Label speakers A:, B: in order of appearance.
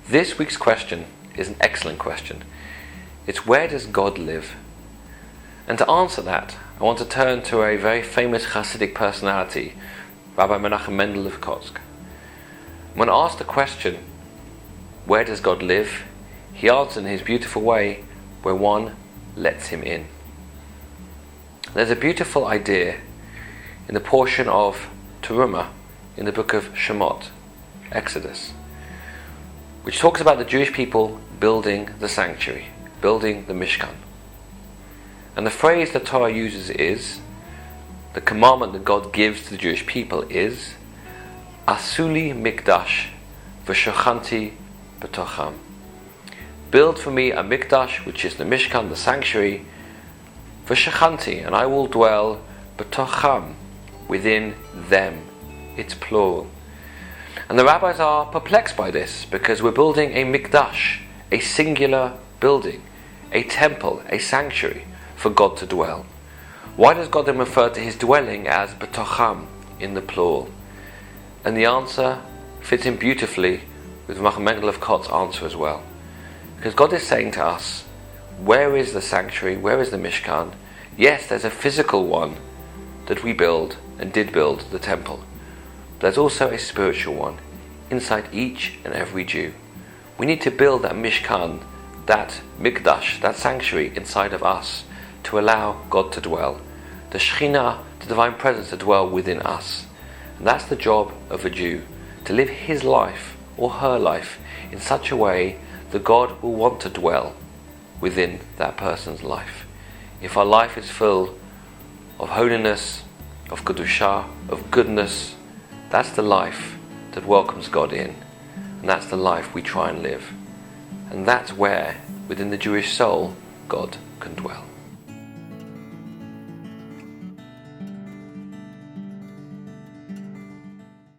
A: This week's question is an excellent question. It's, where does God live? And to answer that, I want to turn to a very famous Hasidic personality, Rabbi Menachem Mendel of Kotzk. When asked the question, where does God live? He answered in his beautiful way, where one lets him in. There's a beautiful idea in the portion of Terumah in the book of Shemot, Exodus, which talks about the Jewish people building the sanctuary, building the Mishkan. And the phrase the Torah uses is, the commandment that God gives to the Jewish people is, Asuli mikdash v'shochanti b'tocham. Build for me a mikdash, which is the Mishkan, the sanctuary, v'shochanti, and I will dwell b'tocham, within them. It's plural. And the rabbis are perplexed by this, because we're building a mikdash, a singular building, a temple, a sanctuary for God to dwell. Why does God then refer to his dwelling as b'tocham, in the plural? And the answer fits in beautifully with Menachem Mendel of Kotz's answer as well. Because God is saying to us, where is the sanctuary, where is the Mishkan? Yes, there's a physical one that we build and did build, the temple. But there's also a spiritual one inside each and every Jew. We need to build that Mishkan, that Mikdash, that sanctuary inside of us to allow God to dwell, the Shekhinah, the divine presence, to dwell within us. And that's the job of a Jew, to live his life or her life in such a way that God will want to dwell within that person's life. If our life is full of holiness, of Kedushah, of goodness, that's the life that welcomes God in. And that's the life we try and live. And that's where, within the Jewish soul, God can dwell.